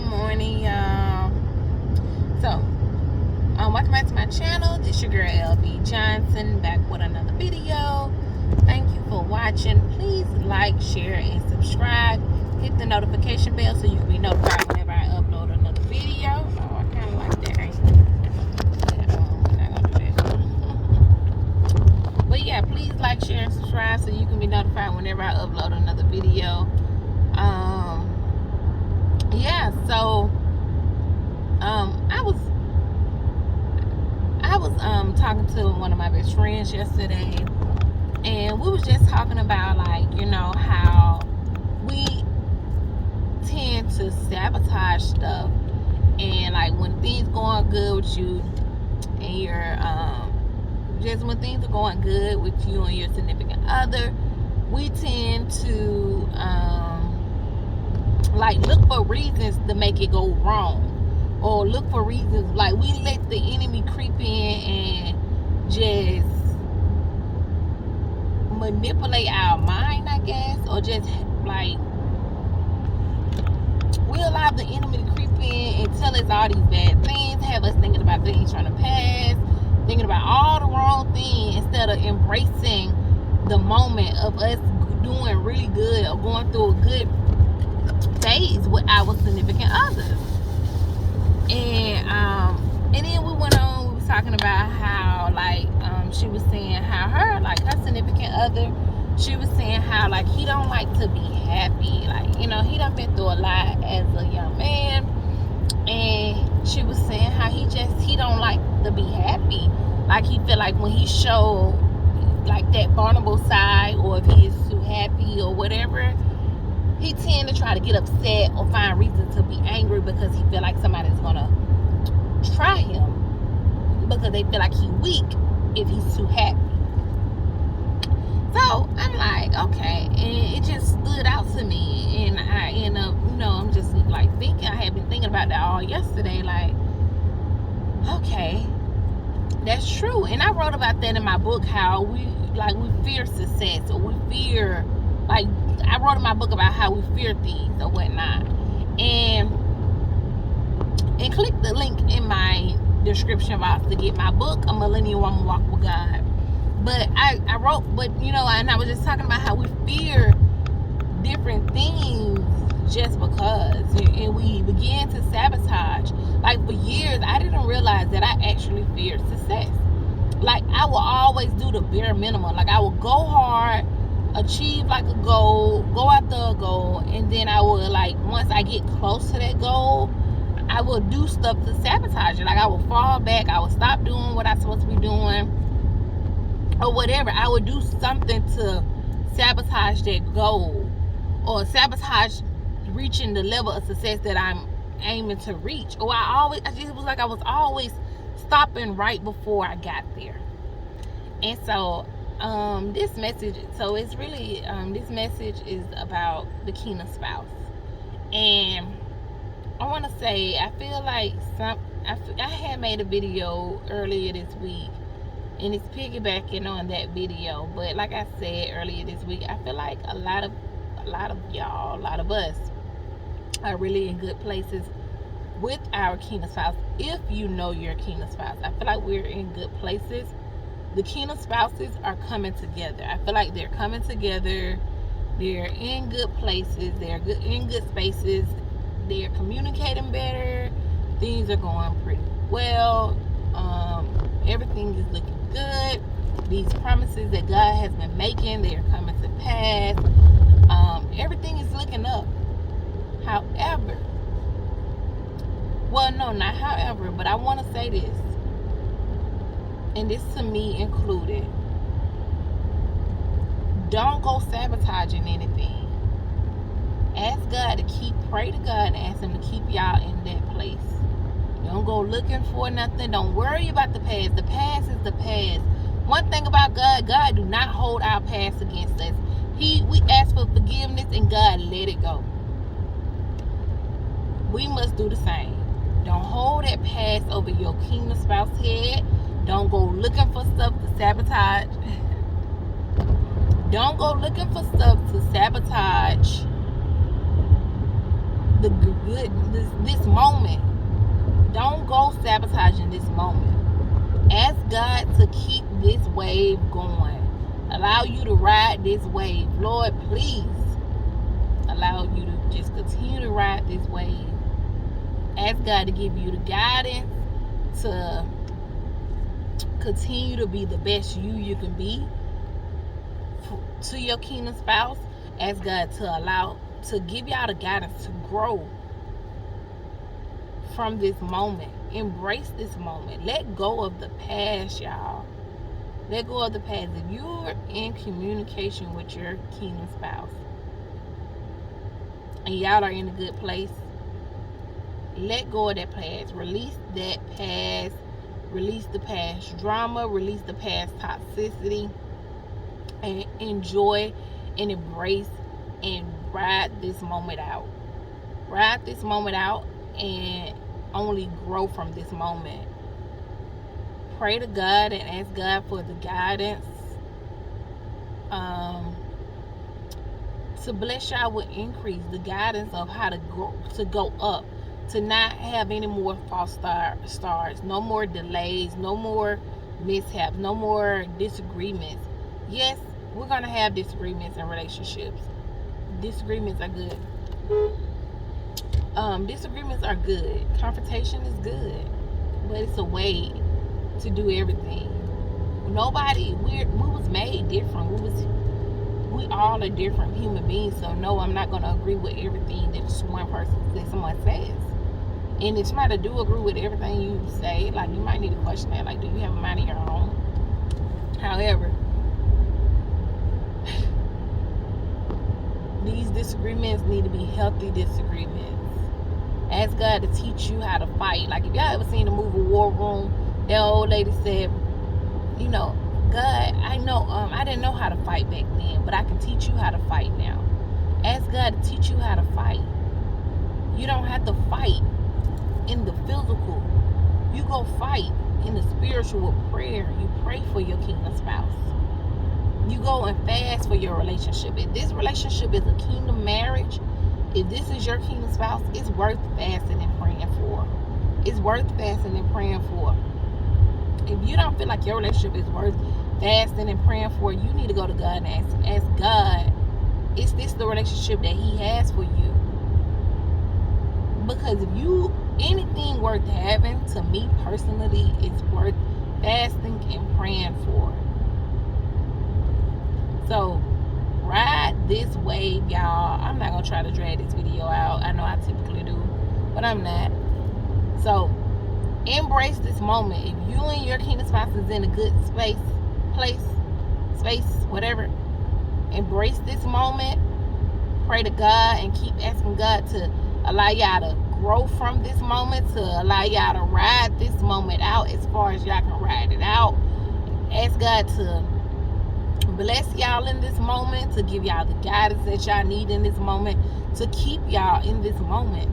morning, y'all. So, welcome back to my channel. This your girl LB Johnson, back with another video. Thank you for watching. Please like, share, and subscribe. Hit the notification bell so you can be notified whenever I upload another video. Oh, I kind of like that, ain't it? We're not gonna do that. But yeah, please like, share, and subscribe so you can be notified whenever I upload another video. Yeah, so I was talking to one of my best friends yesterday, and we was just talking about, like, you know, how we tend to sabotage stuff, and like when things going good with you and your just when things are going good with you and your significant other, we tend to like look for reasons to make it go wrong, or look for reasons, like we let the enemy creep in and just manipulate our mind, I guess, or just like we allow the enemy to creep in and tell us all these bad things, have us thinking about things trying to pass, thinking about all the wrong things, instead of embracing the moment of us doing really good or going through a good phase with our significant others. And then we went on, we was talking about how, like, she was saying how her significant other, she was saying how, like, he don't like to be happy. Like, you know, he done been through a lot as a young man, and she was saying how he don't like to be happy. Like, he feel like when he show like that vulnerable side, or if he is too happy or whatever, he tend to try to get upset or find reason to be angry because he feel like somebody's gonna try him, because they feel like he weak if he's too happy. So I'm like, okay, and it just stood out to me, and I end up, you know, I'm just like thinking, I had been thinking about that all yesterday, like, okay, that's true. And I wrote about that in my book, how we fear success, or we fear, like, I wrote in my book about how we fear things or whatnot. And click the link in my description box to get my book, A Millennium Woman Walk with God. But I wrote, but you know, and I was just talking about how we fear different things just because, and we begin to sabotage. Like, for years, I didn't realize that I actually feared success. Like, I will always do the bare minimum. Like, I will go hard, achieve like a goal, go after a goal, and then I will, like, once I get close to that goal, I will do stuff to sabotage it. Like, I will fall back, I will stop doing what I'm supposed to be doing, or whatever. I would do something to sabotage that goal, or sabotage reaching the level of success that I'm aiming to reach. Or it was like I was always stopping right before I got there. And so this message, so it's really this message is about the kingdom spouse. And I want to say, I feel like I had made a video earlier this week, and it's piggybacking on that video. But like I said earlier this week, I feel like a lot of y'all, a lot of us are really in good places with our kingdom spouse. If you know your kingdom spouse, I feel like we're in good places. The kingdom spouses are coming together. I feel like they're coming together. They're in good places. They're in good spaces. They're communicating better. Things are going pretty well. Everything is looking good. These promises that God has been making, they are coming to pass. Everything is looking up. However, well, no, not however, but I want to say this, and this to me included: don't go sabotaging anything. Ask God to pray to God and ask Him to keep y'all in that place. Don't go looking for nothing. Don't worry about the past. The past is the past. One thing about God do not hold our past against us. We ask for forgiveness, and God let it go. We must do the same. Don't hold that past over your kingdom spouse head. Don't go looking for stuff to sabotage. Don't go looking for stuff to sabotage the good, this moment. Don't go sabotaging this moment. Ask God to keep this wave going. Allow you to ride this wave. Lord, please allow you to just continue to ride this wave. Ask God to give you the guidance to continue to be the best you can be to your kingdom spouse. Ask God to give y'all the guidance to grow from this moment. Embrace this moment. Let go of the past, y'all. Let go of the past. If you're in communication with your kingdom spouse and y'all are in a good place, let go of that past. Release that past. Release the past drama. Release the past toxicity. And enjoy and embrace and ride this moment out. Ride this moment out and only grow from this moment. Pray to God and ask God for the guidance to bless y'all with increase, the guidance of how to go up, to not have any more false starts, no more delays, no more mishaps, no more disagreements. Yes, we're gonna have disagreements in relationships. Disagreements are good. Disagreements are good. Confrontation is good, but it's a way to do everything. We was made different. We all are different human beings. So no, I'm not gonna agree with everything that someone says. And if somebody do agree with everything you say, like, you might need to question that. Like, do you have a mind of your own? However, these disagreements need to be healthy disagreements. Ask God to teach you how to fight. Like, if y'all ever seen the movie War Room, that old lady said, you know, God, I know, I didn't know how to fight back then, but I can teach you how to fight now. Ask God to teach you how to fight. You don't have to fight in the physical. You go fight in the spiritual prayer. You pray for your kingdom spouse. You go and fast for your relationship. If this relationship is a kingdom marriage, if this is your kingdom spouse, it's worth fasting and praying for. It's worth fasting and praying for. If you don't feel like your relationship is worth fasting and praying for, you need to go to God and ask God, is this the relationship that He has for you? Because if anything worth having, to me personally, it's worth fasting and praying for. So ride this wave, y'all. I'm not gonna try to drag this video out. I know I typically do, but I'm not. So embrace this moment. If you and your kingdom spouse is in a good space, whatever, embrace this moment. Pray to God and keep asking God to allow y'all to grow from this moment, to allow y'all to ride this moment out as far as y'all can ride it out. Ask God to bless y'all in this moment, to give y'all the guidance that y'all need in this moment, to keep y'all in this moment.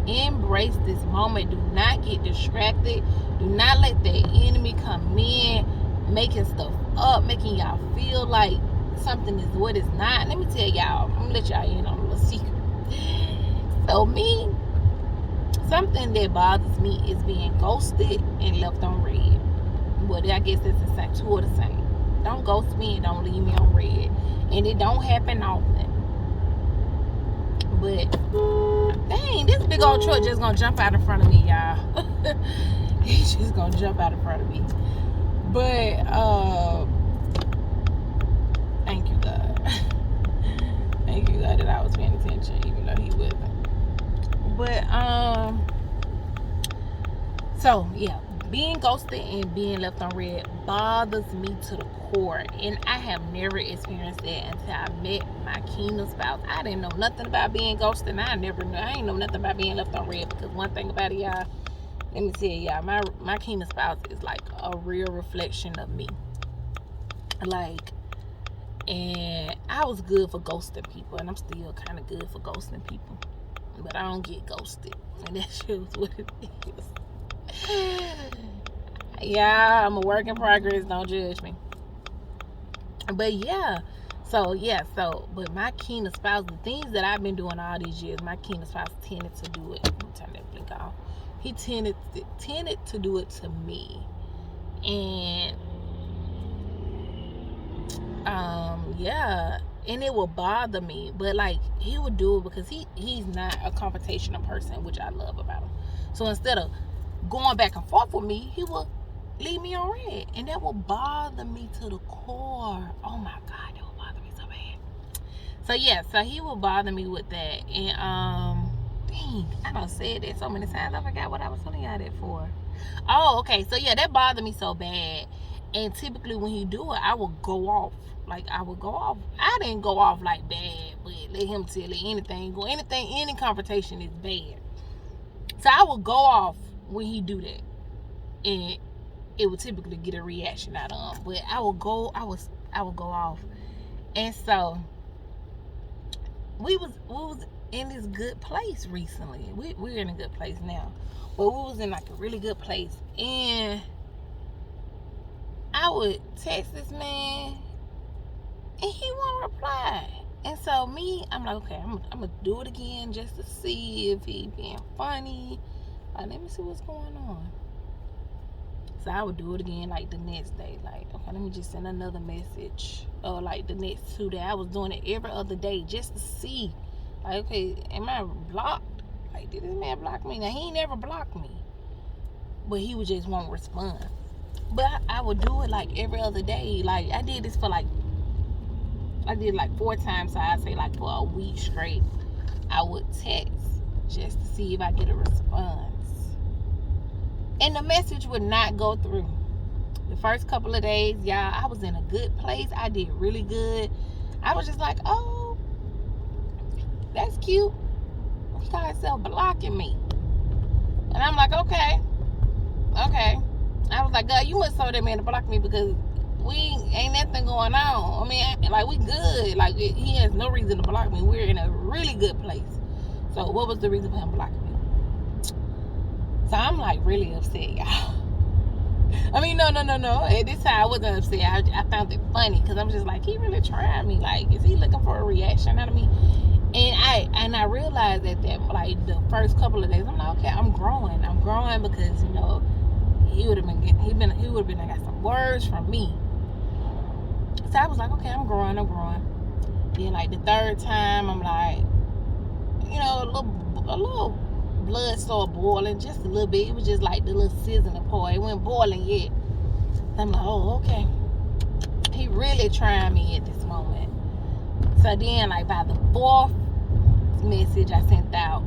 Embrace this moment. Do not get distracted. Do not let the enemy come in making stuff up, making y'all feel like something is what it's not. Let me tell y'all, I'm gonna let y'all in on a little secret. So something that bothers me is being ghosted and left on red. Well, I guess that's the same, two of the same. Don't ghost me and don't leave me on red. And it don't happen often. But dang, this big old truck just gonna jump out in front of me, y'all. He's just gonna jump out in front of me. But thank you, God. Thank you, God, that I was paying attention, even though He wasn't. But so yeah, being ghosted and being left on red bothers me to the core, and I have never experienced that until I met my kingdom spouse. I didn't know nothing about being ghosted, and I ain't know nothing about being left on red. Because one thing about it, y'all, let me tell y'all, my kingdom spouse is like a real reflection of me. Like, and I was good for ghosting people, and I'm still kind of good for ghosting people, but I don't get ghosted, and that shows what it is. Yeah, I'm a work in progress. Don't judge me. But yeah, So yeah, but my kingdom spouse, the things that I've been doing all these years, my kingdom spouse tended to do it. Let me turn that blink off. He tended to do it to me. And yeah, and it will bother me, but like he would do it because he's not a confrontational person, which I love about him. So instead of going back and forth with me, he will leave me on red, and that will bother me to the core. Oh my God, that will bother me so bad. So yeah, so he will bother me with that. And dang, I done said that so many times, I forgot what I was telling y'all that for. Oh, okay. So yeah, that bothered me so bad. And typically when he do it, I will go off. Like I would go off. I didn't go off like bad, but let him tell it. Any confrontation is bad. So I would go off when he do that, and it would typically get a reaction out of him. But I would go off, and so we was in this good place recently. We're in a good place now, but we was in like a really good place, and I would text this man, and he won't reply. And so I'm like, okay, I'm gonna do it again just to see if he being funny. Let me see what's going on. So I would do it again like the next day. Like, okay, let me just send another message. Or like the next 2 days. I was doing it every other day just to see. Like, okay, am I blocked? Like, did this man block me? Now, he ain't never blocked me. But he would just won't respond. But I would do it like every other day. Like, I did this for like 4 times. So I'd say like for a week straight. I would text just to see if I get a response. And the message would not go through. The first couple of days, y'all, I was in a good place. I did really good. I was just like, oh, that's cute. He got himself blocking me. And I'm like, okay. I was like, God, you must told that man to block me because we ain't nothing going on. I mean, like, we good. Like, he has no reason to block me. We're in a really good place. So what was the reason for him blocking me? So I'm like really upset, y'all. I mean, no. At this time, I wasn't upset. I found it funny because I'm just like, he really tried me. Like, is he looking for a reaction out of me? And I realized that like the first couple of days, I'm like, okay, I'm growing because he would have been I got some words from me. So I was like, okay, I'm growing. Then like the third time, I'm like, a little blood started boiling just a little bit. It was just like the little sizzling part. It wasn't boiling yet. I'm like, oh, okay. He really trying me at this moment. So then, like by the 4th message I sent out,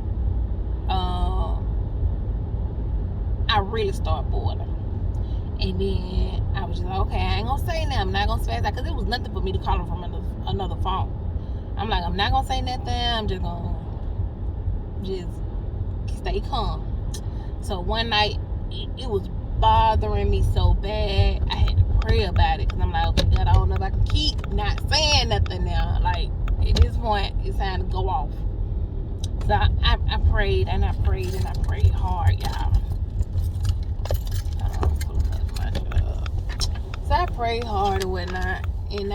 I really started boiling. And then I was just like, okay, I ain't gonna say nothing. I'm not gonna spaz out because it was nothing for me to call him from another phone. I'm like, I'm not gonna say nothing. I'm just gonna stay calm. So one night, it was bothering me so bad, I had to pray about it because I'm like, okay, God, I don't know if I can keep not saying nothing now. Like, at this point, it's time to go off. So I prayed and I prayed and I prayed hard, y'all. So I prayed hard and whatnot, and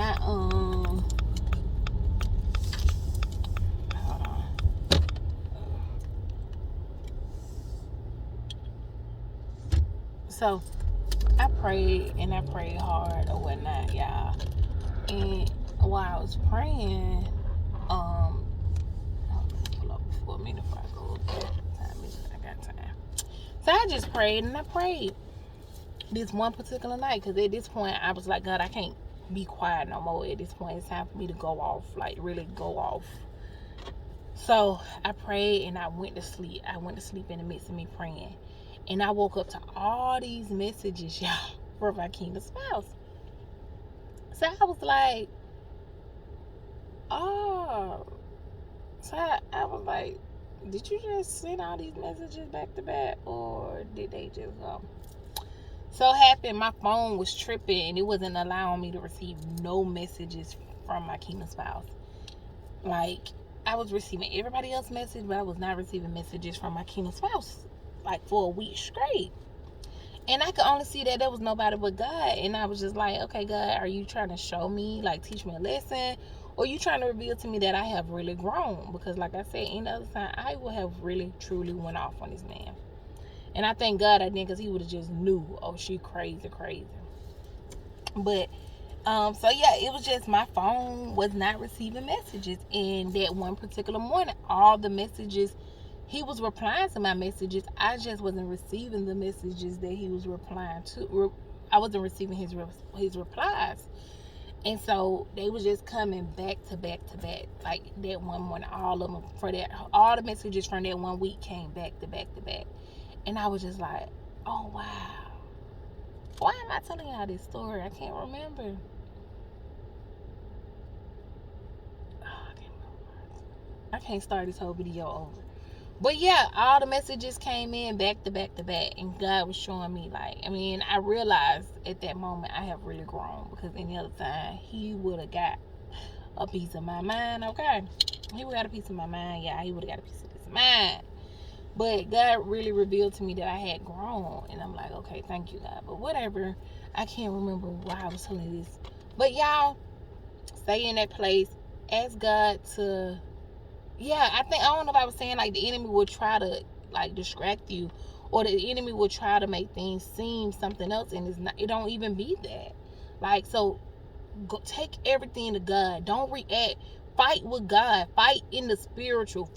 so I prayed and I prayed hard or whatnot, y'all. And while I was praying, pull up for a minute before I go over there. I got time. So I just prayed and I prayed this one particular night because at this point I was like, God, I can't be quiet no more. At this point, it's time for me to go off, like really go off. So I prayed and I went to sleep. I went to sleep in the midst of me praying. And I woke up to all these messages, y'all, for my kingdom spouse. So I was like, oh. So I was like, did you just send all these messages back to back, or did they just So happened my phone was tripping and it wasn't allowing me to receive no messages from my kingdom spouse. Like, I was receiving everybody else's message, but I was not receiving messages from my kingdom spouse, like for a week straight. And I could only see that there was nobody but God. And I was just like, okay, God, are you trying to show me, like teach me a lesson? or you trying to reveal to me that I have really grown? Because like I said, any other time, I would have really, truly went off on this man. And I thank God I didn't, because he would have just knew, oh, she crazy. But, so yeah, it was just my phone was not receiving messages. And that one particular morning, all the messages, he was replying to my messages. I just wasn't receiving the messages that he was replying to. I wasn't receiving his replies. And so they was just coming back to back to back. Like that one morning, all of them, all the messages from that one week came back to back to back. And I was just like, oh wow. Why am I telling y'all this story? I can't remember. I can't start this whole video over. But yeah, all the messages came in back to back to back. And God was showing me, like, I mean, I realized at that moment I have really grown. Because any other time, he would have got a piece of my mind, okay? He would have got a piece of my mind. Yeah, he would have got a piece of his mind. But God really revealed to me that I had grown. And I'm like, okay, thank you, God. But whatever. I can't remember why I was telling you this. But y'all, stay in that place. Ask God to... Yeah, I don't know if I was saying like the enemy will try to like distract you, or the enemy will try to make things seem something else, and it don't even be that. Like, so go, take everything to God. Don't react. Fight with God. Fight in the spiritual.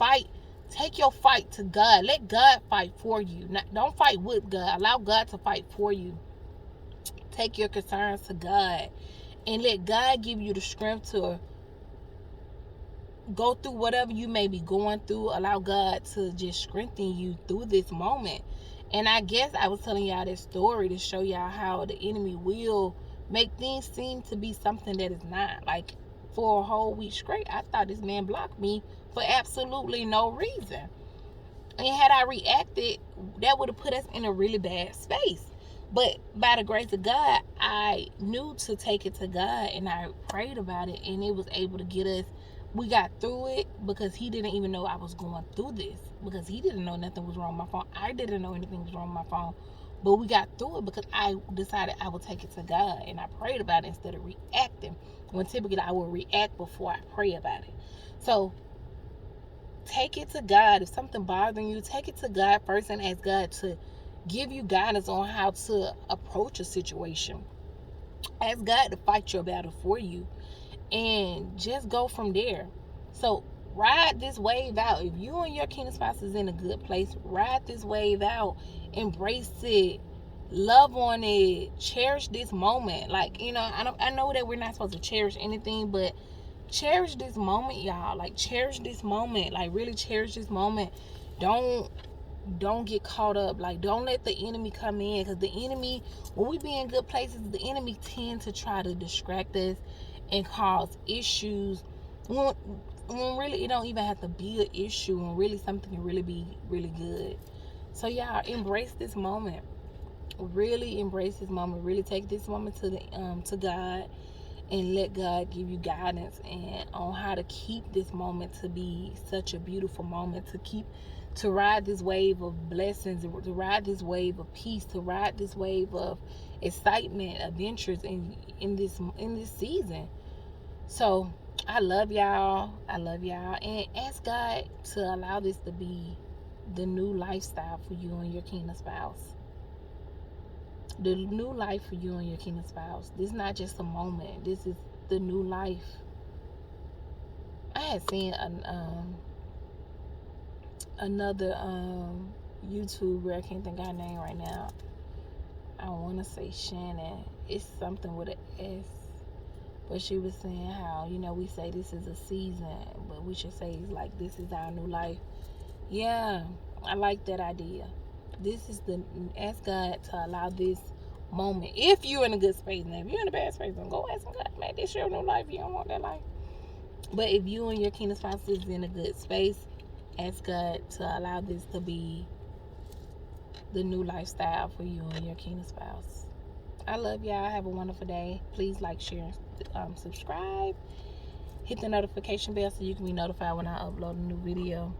Take your fight to God. Let God fight for you. Don't fight with God. Allow God to fight for you. Take your concerns to God, and let God give you the strength to go through whatever you may be going through. Allow God to just strengthen you through this moment. And I guess I was telling y'all this story to show y'all how the enemy will make things seem to be something that is not. Like, for a whole week straight, I thought this man blocked me for absolutely no reason. And had I reacted, that would have put us in a really bad space. But by the grace of God, I knew to take it to God, and I prayed about it, and it was able to get us. We got through it because he didn't even know I was going through this, because he didn't know nothing was wrong with my phone. I didn't know anything was wrong with my phone. But we got through it because I decided I would take it to God, and I prayed about it instead of reacting. When typically I will react before I pray about it. So take it to God. If something bothering you, take it to God first and ask God to give you guidance on how to approach a situation. Ask God to fight your battle for you, and just go from there. So ride this wave out. If you and your kingdom spouse is in a good place, ride this wave out. Embrace it. Love on it. Cherish this moment. Like, you know, I know that we're not supposed to cherish anything, but cherish this moment, y'all. Like, cherish this moment. Like, really cherish this moment. Don't get caught up. Like, don't let the enemy come in, because the enemy, when we be in good places, the enemy tend to try to distract us and cause issues when really it don't even have to be an issue, and really something can really be really good. So y'all, embrace this moment. Really embrace this moment. Really take this moment to God, and let God give you guidance and on how to keep this moment to be such a beautiful moment, to ride this wave of blessings, to ride this wave of peace, to ride this wave of excitement, adventures in this season. So I love y'all. And ask God to allow this to be the new lifestyle for you and your kingdom spouse. The new life for you and your kingdom spouse. This is not just a moment. This is the new life. I had seen another YouTuber. I can't think of her name right now. I want to say Shannon. It's something with an S. But she was saying how, you know, we say this is a season, but we should say like this is our new life. Yeah, I like that idea. Ask God to allow this moment. If you're in a good space, now if you're in a bad space, then go ask God, man, this your new life. You don't want that life. But if you and your kingdom spouse is in a good space, ask God to allow this to be the new lifestyle for you and your kingdom spouse. I love y'all. Have a wonderful day. Please like, share, subscribe. Hit the notification bell so you can be notified when I upload a new video.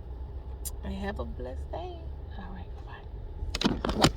And have a blessed day. All right, bye.